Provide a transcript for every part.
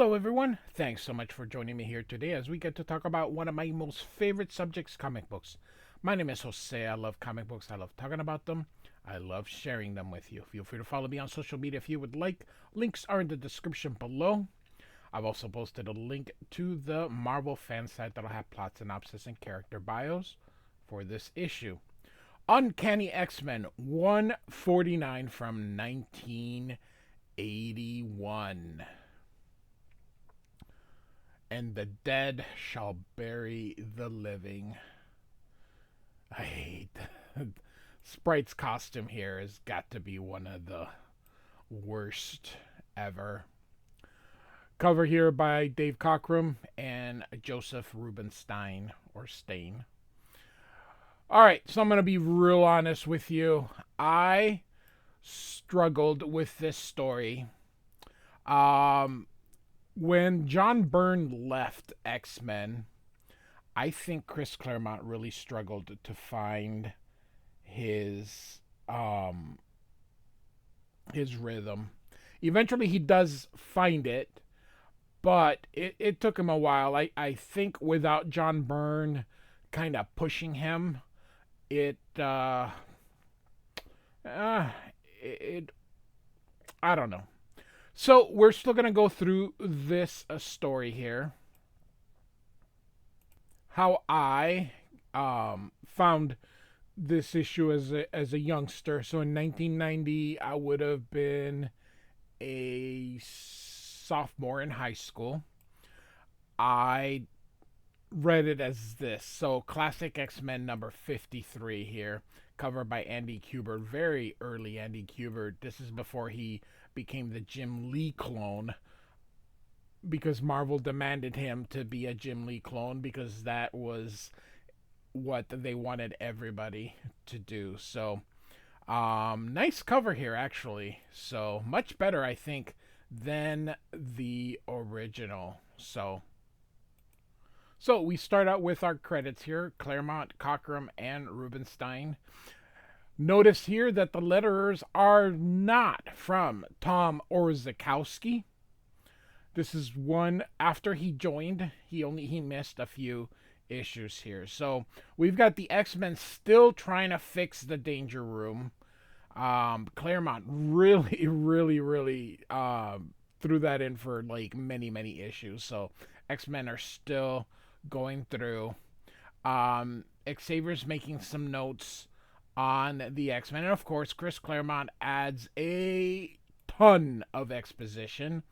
Hello, everyone. Thanks so much for joining me here today as we get to talk about one of my most favorite subjects, comic books. My name is Jose. I love comic books. I love talking about them. I love sharing them with you. Feel free to follow me on social media if you would like. Links are in the description below. I've also posted a link to the Marvel fan site that'll have plot synopsis and character bios for this issue. Uncanny X-Men 149 from 1981. And the dead shall bury the living. I hate Sprite's costume here has got to be one of the worst ever. Cover here by Dave Cockrum and Joseph Rubinstein or Stain. All right, so I'm going to be real honest with you. I struggled with this story. When John Byrne left X-Men, I think Chris Claremont really struggled to find his rhythm. Eventually he does find it, but it took him a while. I think without John Byrne kind of pushing him, it it I don't know. So we're still gonna go through this story here. How I found this issue as a youngster. So in 1990, I would have been a sophomore in high school. I read it as this. So classic X-Men number 53 here, covered by Andy Kubert. Very early Andy Kubert. This is before he became the Jim Lee clone, because Marvel demanded him to be a Jim Lee clone because that was what they wanted everybody to do. So nice cover here, actually. So much better, I think, than the original. So we start out with our credits here: Claremont, Cockrum, and Rubinstein. Notice here that the letterers are not from Tom Orzechowski. This is one after he joined. He missed a few issues here. So we've got the X-Men still trying to fix the Danger Room. Claremont really threw that in for like many issues. So X-Men are still going through. Xavier's making some notes on the X-Men, and of course Chris Claremont adds a ton of exposition.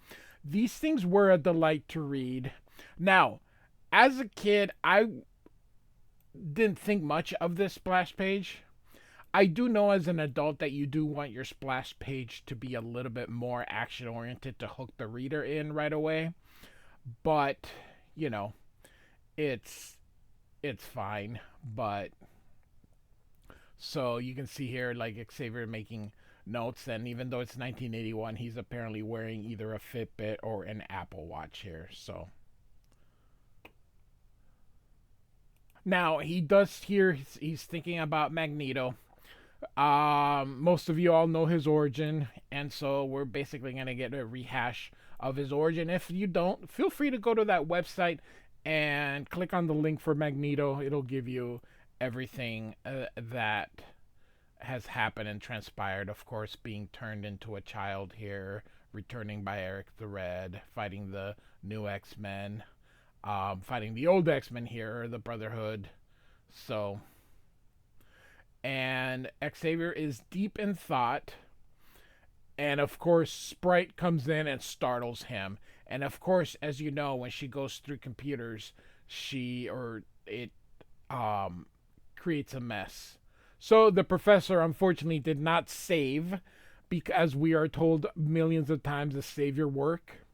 These things were a delight to read. Now, as a kid, I didn't think much of this splash page. I do know as an adult that you do want your splash page to be a little bit more action oriented to hook the reader in right away. But, you know, it's fine. But so you can see here like Xavier making notes, and even though it's 1981, he's apparently wearing either a Fitbit or an Apple Watch here. So now he does here, he's thinking about Magneto. Most of you all know his origin, and so we're basically going to get a rehash of his origin. If you don't, feel free to go to that website and click on the link for Magneto. It'll give you everything that has happened and transpired. Of course, being turned into a child here, returning by Eric the Red, fighting the new X-Men, fighting the old X-Men here, the Brotherhood. So, and Xavier is deep in thought, and of course Sprite comes in and startles him. And of course, as you know, when she goes through computers, it creates a mess. So the professor unfortunately did not save, because we are told millions of times to save your work.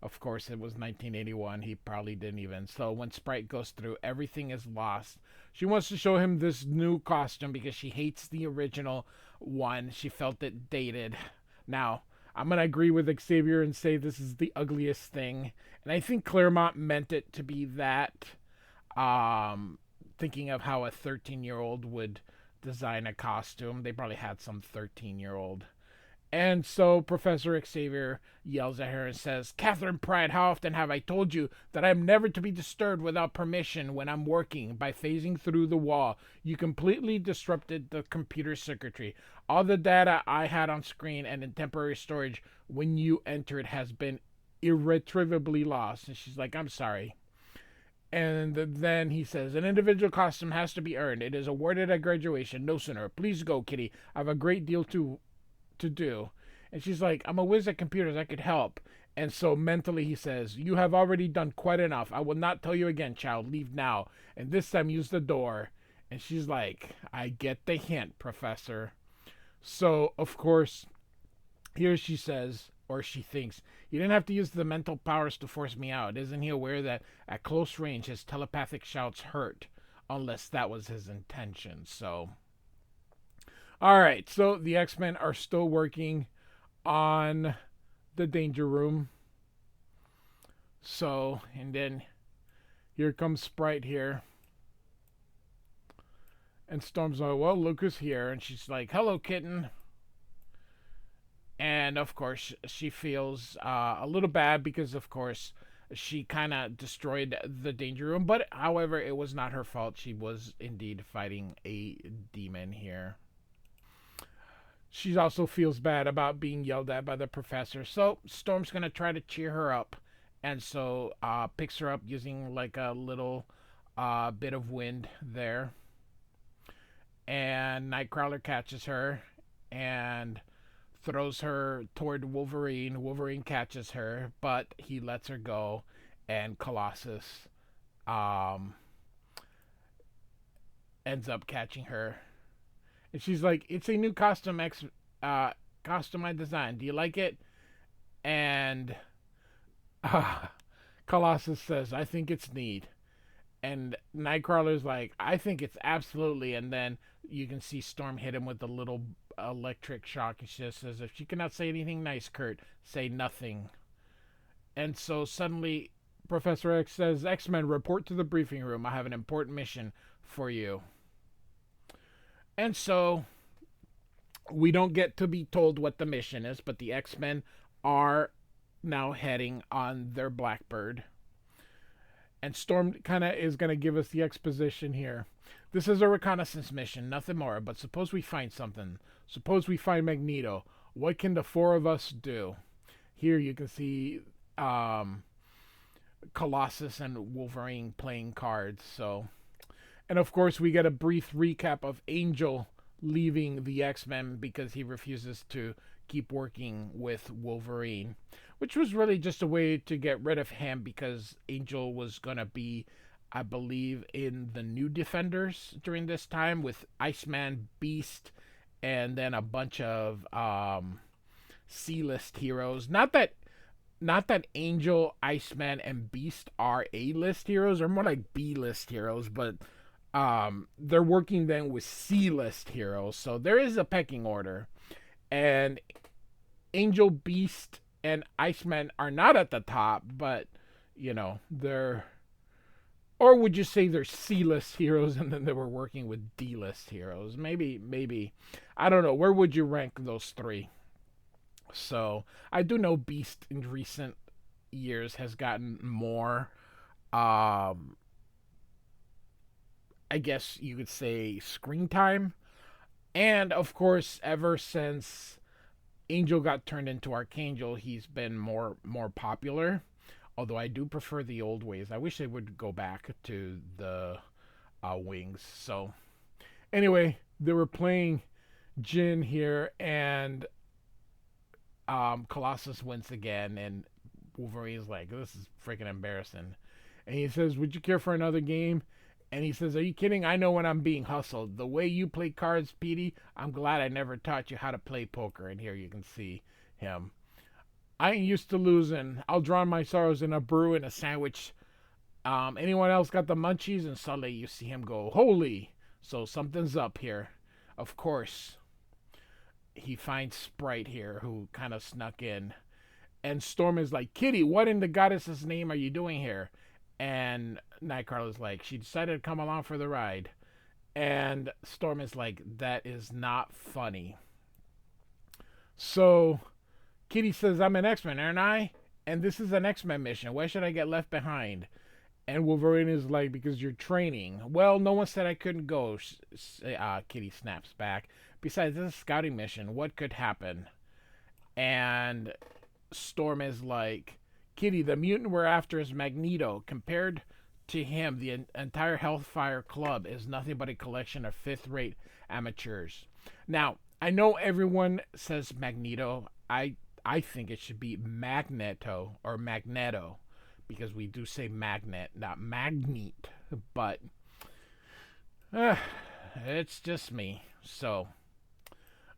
Of course, it was 1981. He probably didn't even. So when Sprite goes through, everything is lost. She wants to show him this new costume because she hates the original one. She felt it dated. Now, I'm going to agree with Xavier and say this is the ugliest thing. And I think Claremont meant it to be that. Thinking of how a 13-year-old would design a costume. They probably had some 13-year-old. And so Professor Xavier yells at her and says, Catherine Pratt, how often have I told you that I am never to be disturbed without permission when I'm working? By phasing through the wall, you completely disrupted the computer circuitry. All the data I had on screen and in temporary storage when you entered has been irretrievably lost. And she's like, I'm sorry. And then he says, an individual costume has to be earned. It is awarded at graduation. No sooner. Please go, Kitty. I have a great deal to do. And she's like, I'm a whiz at computers. I could help. And so mentally he says, you have already done quite enough. I will not tell you again, child. Leave now. And this time use the door. And she's like, I get the hint, Professor. So, of course, here she says, or she thinks, he didn't have to use the mental powers to force me out. Isn't he aware that at close range his telepathic shouts hurt? Unless that was his intention. So, alright, so the X-Men are still working on the Danger Room. So, and then here comes Sprite here. And Storm's like, well, look who's here. And she's like, hello, kitten. And, of course, she feels a little bad because, of course, she kind of destroyed the Danger Room. But, however, it was not her fault. She was indeed fighting a demon here. She also feels bad about being yelled at by the professor. So, Storm's going to try to cheer her up. And so, picks her up using, like, a little bit of wind there. And Nightcrawler catches her and throws her toward Wolverine. Wolverine catches her, but he lets her go, and Colossus ends up catching her. And she's like, "It's a new costume costume I designed. Do you like it?" And Colossus says, "I think it's neat." And Nightcrawler's like, "I think it's absolutely." And then you can see Storm hit him with a little electric shock. And she just says, "If you cannot say anything nice, Kurt, say nothing." And so suddenly Professor X says, "X-Men, report to the briefing room. I have an important mission for you." And so we don't get to be told what the mission is, but the X-Men are now heading on their Blackbird. And Storm kind of is going to give us the exposition here. This is a reconnaissance mission, nothing more. But suppose we find something. Suppose we find Magneto. What can the four of us do? Here you can see Colossus and Wolverine playing cards. So, and of course we get a brief recap of Angel leaving the X-Men because he refuses to keep working with Wolverine, which was really just a way to get rid of him because Angel was going to be, I believe, in the New Defenders during this time with Iceman, Beast, and then a bunch of C-list heroes. Not that Angel, Iceman, and Beast are A-list heroes, or more like B-list heroes, but they're working then with C-list heroes. So there is a pecking order. And Angel, Beast, and Iceman are not at the top, but, you know, they're... Or would you say they're C-list heroes and then they were working with D-list heroes? Maybe. I don't know. Where would you rank those three? So, I do know Beast in recent years has gotten more, I guess you could say, screen time. And, of course, ever since Angel got turned into Archangel, he's been more popular. Although I do prefer the old ways. I wish they would go back to the wings. So, anyway, they were playing Jin here, and Colossus wins again, and Wolverine's like, "This is freaking embarrassing." And he says, "Would you care for another game?" And he says, "Are you kidding? I know when I'm being hustled. The way you play cards, Petey, I'm glad I never taught you how to play poker." And here you can see him. "I ain't used to losing. I'll drown my sorrows in a brew and a sandwich. Anyone else got the munchies?" And suddenly you see him go, "Holy!" So something's up here. Of course, he finds Sprite here, who kind of snuck in. And Storm is like, "Kitty, what in the goddess's name are you doing here?" And Nightcrawler's like, "She decided to come along for the ride." And Storm is like, "That is not funny." So Kitty says, I'm an X-Men, aren't I? And this is an X-Men mission. Why should I get left behind? And Wolverine is like, because you're training. Well, no one said I couldn't go. Kitty snaps back. Besides, this is a scouting mission. What could happen? And Storm is like, Kitty, the mutant we're after is Magneto. Compared to him, the entire Hellfire Club is nothing but a collection of fifth-rate amateurs. Now, I know everyone says Magneto. I think it should be Magneto or Magneto because we do say magnet, not magnet. But uh, it's just me. So,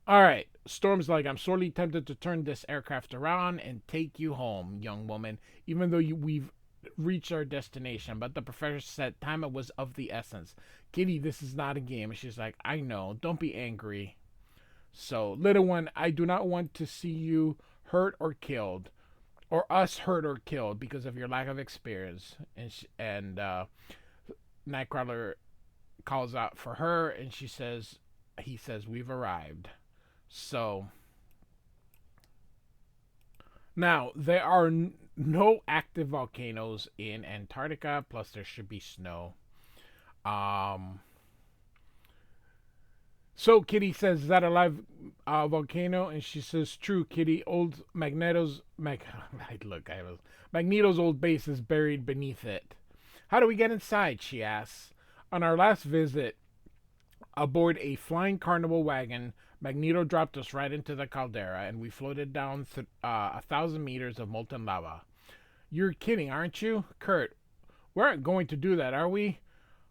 all right. Storm's like, I'm sorely tempted to turn this aircraft around and take you home, young woman, even though we've reached our destination. But the professor said time was of the essence. Kitty, this is not a game. And she's like, I know. Don't be angry. So, little one, I do not want to see you hurt or killed, or us hurt or killed because of your lack of experience. And Nightcrawler calls out for her, and he says, we've arrived. So now there are no active volcanoes in Antarctica. Plus, there should be snow. Um, So Kitty says, "Is that a live volcano?" And she says, "True, Kitty. Old Magneto's old base is buried beneath it." "How do we get inside?" she asks. "On our last visit aboard a flying carnival wagon, Magneto dropped us right into the caldera, and we floated down 1,000 meters of molten lava." "You're kidding, aren't you, Kurt? We aren't going to do that, are we?"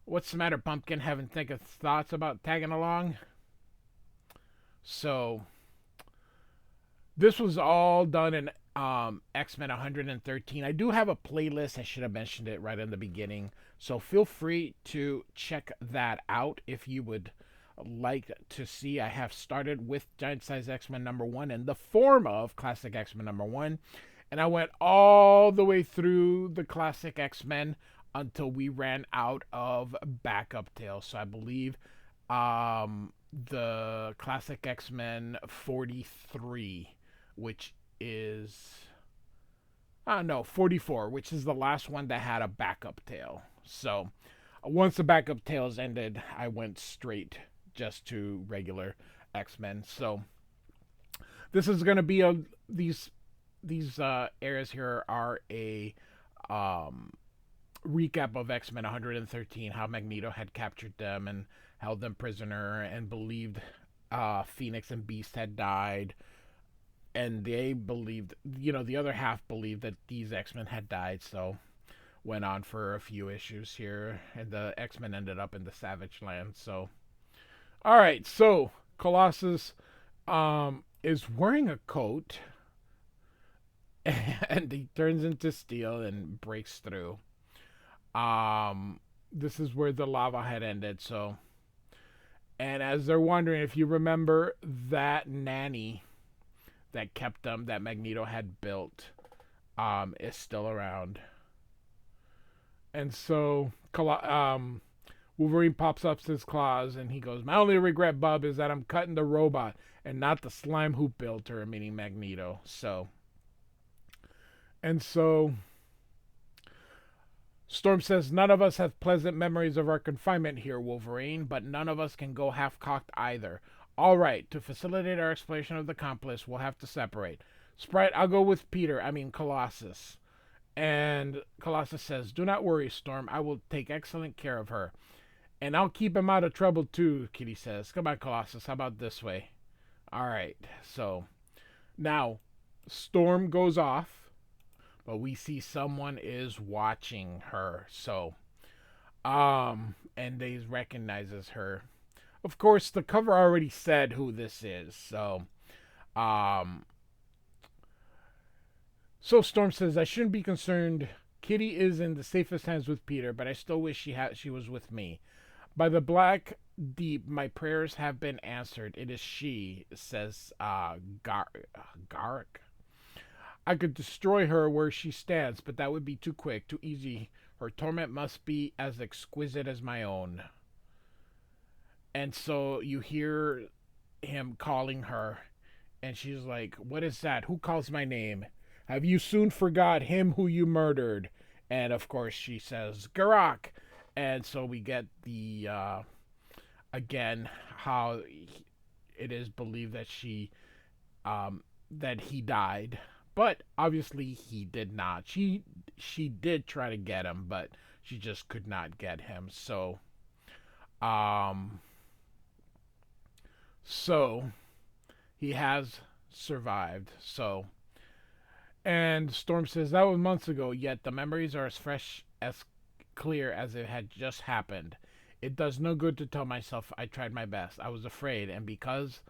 "What's the matter, Pumpkin? Haven't think of thoughts about tagging along?" So this was all done in X-Men 113. I do have a playlist. I should have mentioned it right in the beginning. So feel free to check that out if you would like to see. I have started with Giant Size X-Men #1 in the form of Classic X-Men #1. And I went all the way through the Classic X-Men until we ran out of backup tales. So I believe the Classic X-Men 43, which is 44, which is the last one that had a backup tale. So once the backup tales ended, I went straight just to regular X-Men. So this is going to be these areas here are a recap of X-Men 113, how Magneto had captured them and held them prisoner and believed Phoenix and Beast had died. And they believed, the other half believed that these X-Men had died, so went on for a few issues here, and the X-Men ended up in the Savage Land. So, all right, so Colossus is wearing a coat, and he turns into steel and breaks through. This is where the lava had ended. So, and as they're wondering, if you remember, that nanny that kept them, that Magneto had built, is still around. And so Wolverine pops up his claws and he goes, "My only regret, Bub, is that I'm cutting the robot and not the slime who built her," meaning Magneto. So Storm says, "None of us have pleasant memories of our confinement here, Wolverine, but none of us can go half-cocked either. All right, to facilitate our exploration of the complex, we'll have to separate. Sprite, I'll go with Colossus." And Colossus says, "Do not worry, Storm. I will take excellent care of her. And I'll keep him out of trouble, too," Kitty says. "Come on, Colossus. How about this way?" All right, so now Storm goes off, but we see someone is watching her. So, and they recognizes her. Of course, the cover already said who this is. So, so Storm says, "I shouldn't be concerned. Kitty is in the safest hands with Peter, but I still wish she was with me. By the black deep, my prayers have been answered. It is she," says Garrick. "I could destroy her where she stands, but that would be too quick, too easy. Her torment must be as exquisite as my own." And so you hear him calling her, And she's like, "What is that? Who calls my name? Have you soon forgot him who you murdered?" And of course she says, "Garak." And so we get the again how it is believed that that he died, but obviously he did not. She did try to get him, but she just could not get him. Um, so he has survived. And Storm says that was months ago, yet the memories are as fresh as clear as it had just happened. It does no good to tell myself I tried my best. I was afraid, and because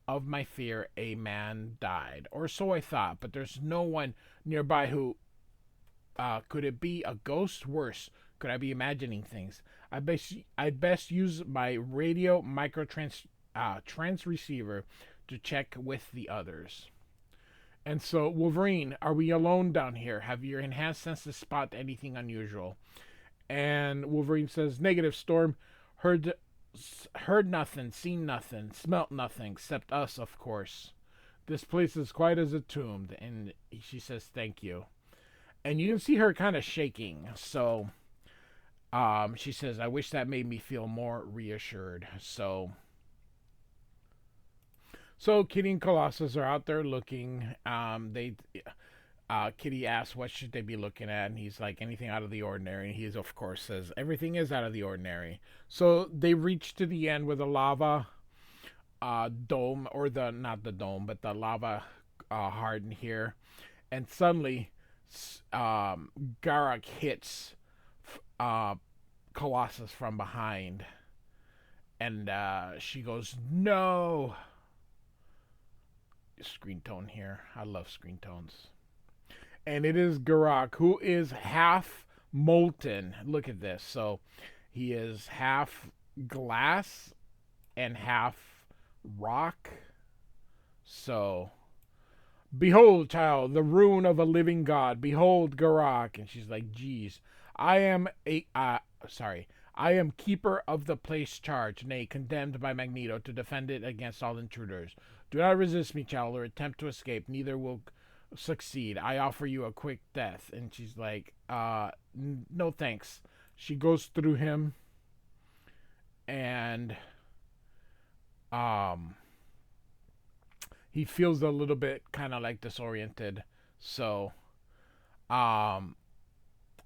of my fear, a man died. Or so I thought, but there's no one nearby who. Could it be a ghost? Worse, could I be imagining things? I'd best use my radio trans receiver to check with the others. And so, Wolverine, are we alone down here? Have your enhanced senses spot anything unusual? And Wolverine says, "Negative, Storm. Heard heard nothing, seen nothing, smelt nothing, except us, of course. This place is quiet as a tomb." And she says, "Thank you." And you can see her kind of shaking. So she says, "I wish that made me feel more reassured." So Kitty and Colossus are out there looking. They Kitty asks what should they be looking at, and he's like, anything out of the ordinary. And he, of course, says everything is out of the ordinary. So they reach to the end where the lava dome, or the not the dome, but the lava harden here, and suddenly Garak hits Colossus from behind, and she goes, "No." Screen tone here. I love screen tones. And it is Garak, who is half molten. Look at this. So he is half glass and half rock. So, "Behold, child, the ruin of a living god. Behold, Garak." And she's like, "Geez, I am I am keeper of the place charged, nay, condemned by Magneto to defend it against all intruders. Do not resist me, child, or attempt to escape. Neither will succeed. I offer you a quick death." And she's like, "No thanks." She goes through him, and um, he feels a little bit kind of like disoriented. So um,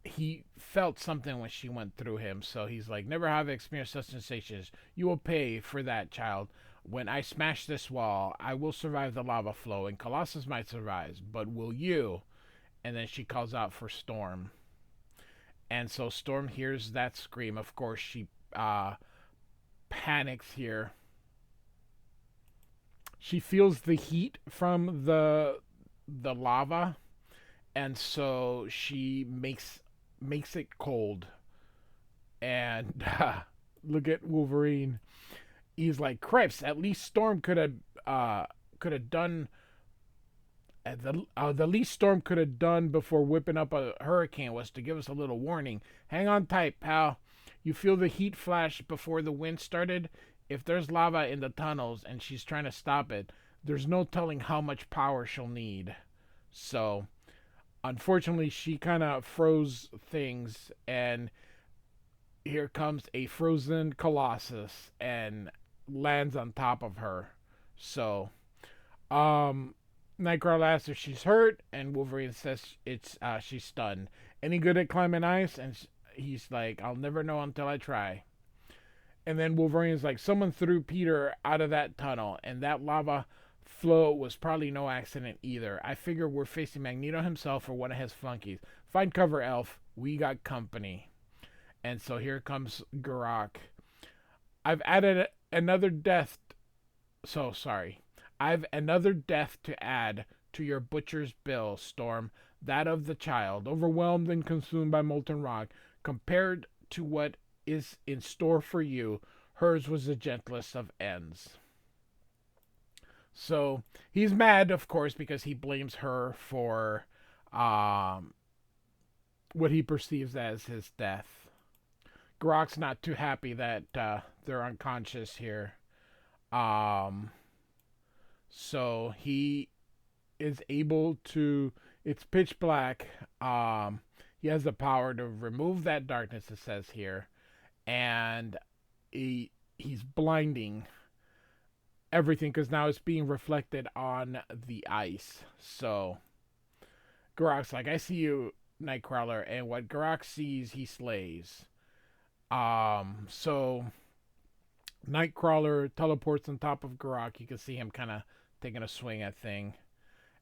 he felt something when she went through him. So he's like, "Never have experienced such sensations. You will pay for that, child. When I smash this wall, I will survive the lava flow, and Colossus might survive, but will you?" And then she calls out for Storm. And so Storm hears that scream. Of course, she panics here. She feels the heat from the lava, and so she makes it cold. And look at Wolverine. He's like, "Cripes, at least Storm could have done the least Storm could have done before whipping up a hurricane was to give us a little warning. Hang on tight, pal. You feel the heat flash before the wind started? If there's lava in the tunnels and she's trying to stop it, there's no telling how much power she'll need." So, unfortunately, she kind of froze things, and here comes a frozen Colossus and lands on top of her. So, Nightcrawler asks if she's hurt, and Wolverine says she's stunned. "Any good at climbing ice?" And he's like, "I'll never know until I try." And then Wolverine's like, "Someone threw Peter out of that tunnel, and that lava flow was probably no accident either. I figure we're facing Magneto himself or one of his flunkies. Find cover, Elf. We got company." And so here comes Garak. I've added another death. So sorry. "I've another death to add to your butcher's bill, Storm. That of the child, overwhelmed and consumed by molten rock. Compared to what is in store for you, hers was the gentlest of ends." So he's mad, of course, because he blames her for what he perceives as his death. Garak's not too happy that they're unconscious here. Um, So he is able to. It's pitch black. He has the power to remove that darkness. It says here, and he's blinding everything because now it's being reflected on the ice. So Garak's like, I see you, Nightcrawler, and what Garak sees, he slays. So Nightcrawler teleports on top of Garak. You can see him kind of taking a swing at thing,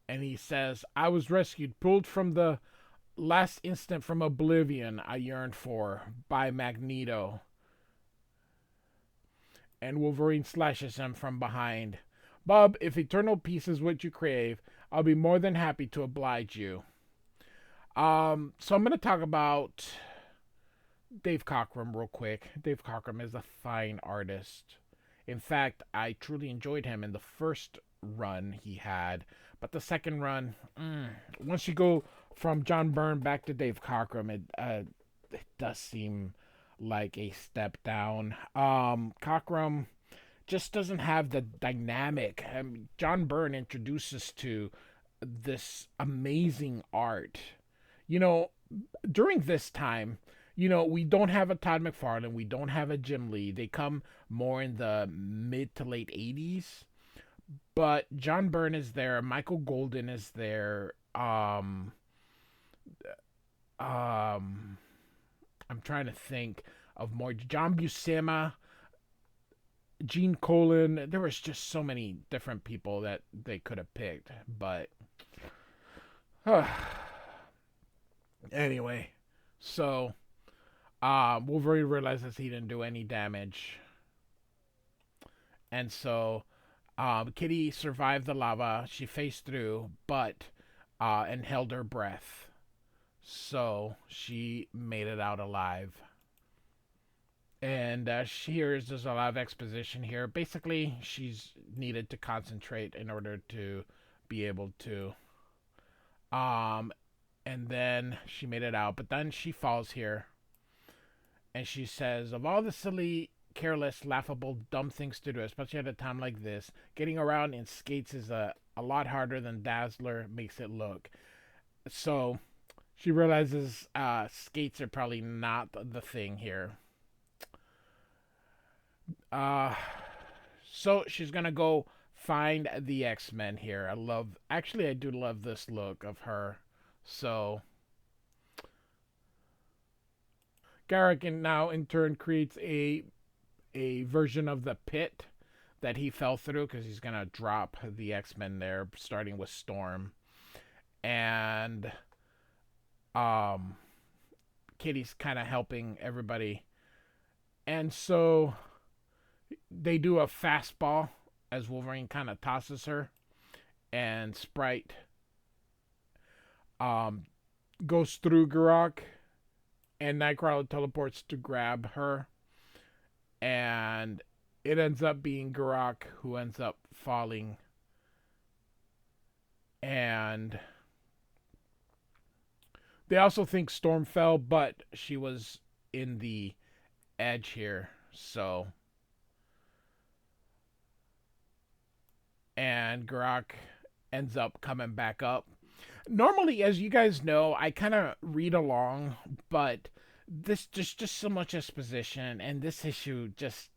and he says, "I was rescued, pulled from the last instant from oblivion I yearned for by Magneto." And Wolverine slashes him from behind. "Bub, if eternal peace is what you crave, I'll be more than happy to oblige you." So I'm gonna talk about Dave Cockrum real quick. Dave Cockrum is a fine artist. In fact, I truly enjoyed him in the first run he had, but the second run, once you go from John Byrne back to Dave Cockrum, it does seem like a step down. Cockrum just doesn't have the dynamic. John Byrne introduces to this amazing art. You know, during this time, we don't have a Todd McFarlane, we don't have a Jim Lee. They come more in the mid to late 80s. But John Byrne is there, Michael Golden is there. Um I'm trying to think of more. John Buscema, Gene Colan. There was just so many different people that they could have picked, but anyway, so Wolverine realizes he didn't do any damage, and so Kitty survived the lava. She faced through, but and held her breath, so she made it out alive. And here's there's a lot of exposition here. Basically, she's needed to concentrate in order to be able to. Um, and then she made it out, but then she falls here, and she says, "Of all the silly, careless, laughable, dumb things to do, especially at a time like this, getting around in skates is a lot harder than Dazzler makes it look." So she realizes skates are probably not the thing here. Uh, so she's gonna go find the X-Men here. I do love this look of her. So Garrick now in turn creates a version of the pit that he fell through because he's gonna drop the X-Men there, starting with Storm, and um, Kitty's kind of helping everybody, and so they do a fastball as Wolverine kind of tosses her, and Sprite um, goes through Garak, and Nightcrawler teleports to grab her, and it ends up being Garak who ends up falling, and they also think Storm fell, but she was in the edge here, so and Garak ends up coming back up. Normally, as you guys know, I kind of read along, but this just so much exposition, and this issue just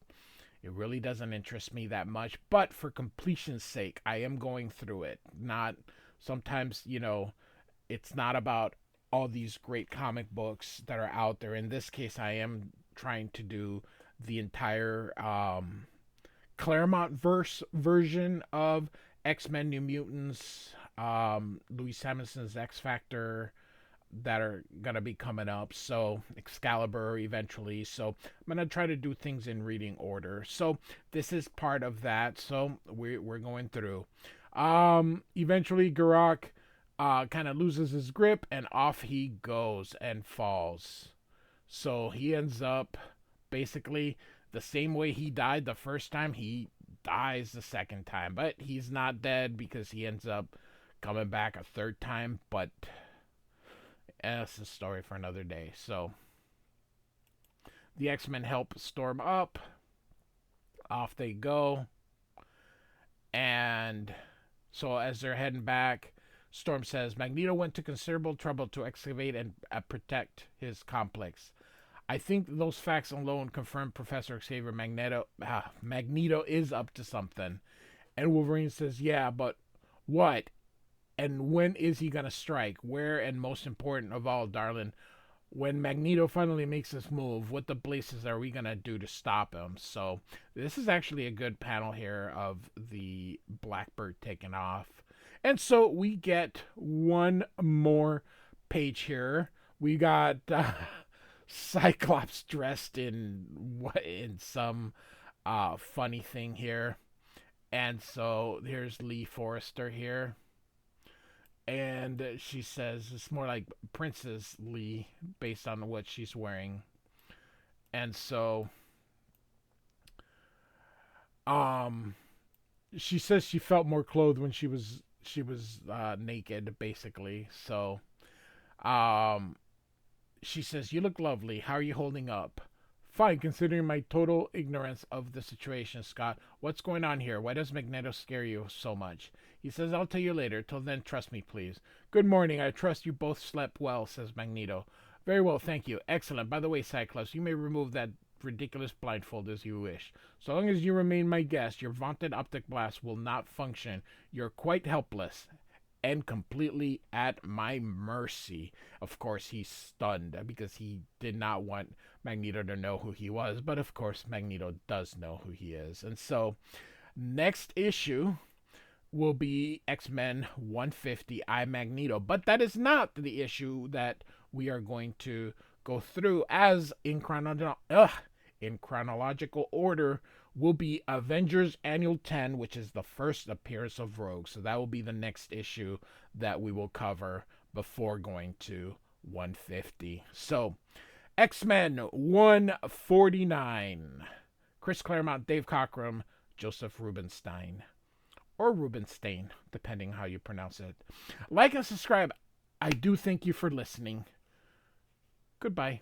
it really doesn't interest me that much. But for completion's sake, I am going through it. Not sometimes, it's not about all these great comic books that are out there. In this case, I am trying to do the entire Claremont version of X-Men New Mutants, Louis Simonson's X Factor that are gonna be coming up. So Excalibur eventually. So I'm gonna try to do things in reading order. So this is part of that. So we're going through. Eventually Garak kind of loses his grip and off he goes and falls. So he ends up basically the same way he died the first time, he dies the second time. But he's not dead because he ends up coming back a third time. But that's a story for another day. So the X-Men help Storm up. Off they go. And so as they're heading back, Storm says Magneto went to considerable trouble to excavate and protect his complex. I think those facts alone confirm Professor Xavier Magneto is up to something. And Wolverine says, "Yeah, but what? And when is he gonna strike? Where? And most important of all, darling, when Magneto finally makes his move, what the blazes are we gonna do to stop him?" So this is actually a good panel here of the Blackbird taking off. And so we get one more page here. We got Cyclops dressed in some funny thing here. And so here's Lee Forrester here. And she says it's more like Princess Lee based on what she's wearing. And so um she says she felt more clothed when she was naked basically. So um she says, "You look lovely. How are you holding up?" "Fine, considering my total ignorance of the situation, Scott. What's going on here? Why does Magneto scare you so much?" He says, "I'll tell you later. Till then, trust me, please." "Good morning. I trust you both slept well," says Magneto. "Very well, thank you. Excellent. By the way, Cyclops, you may remove that ridiculous blindfold as you wish. So long as you remain my guest, your vaunted optic blast will not function. You're quite helpless and completely at my mercy." Of course, he's stunned because he did not want Magneto to know who he was, but of course, Magneto does know who he is. And so, next issue will be X-Men 150 I Magneto, but that is not the issue that we are going to go through, as in chronological order will be Avengers Annual 10, which is the first appearance of Rogue. So that will be the next issue that we will cover before going to 150. So, X-Men 149. Chris Claremont, Dave Cockrum, Joseph Rubinstein. Or Rubinstein, depending how you pronounce it. Like and subscribe. I do thank you for listening. Goodbye.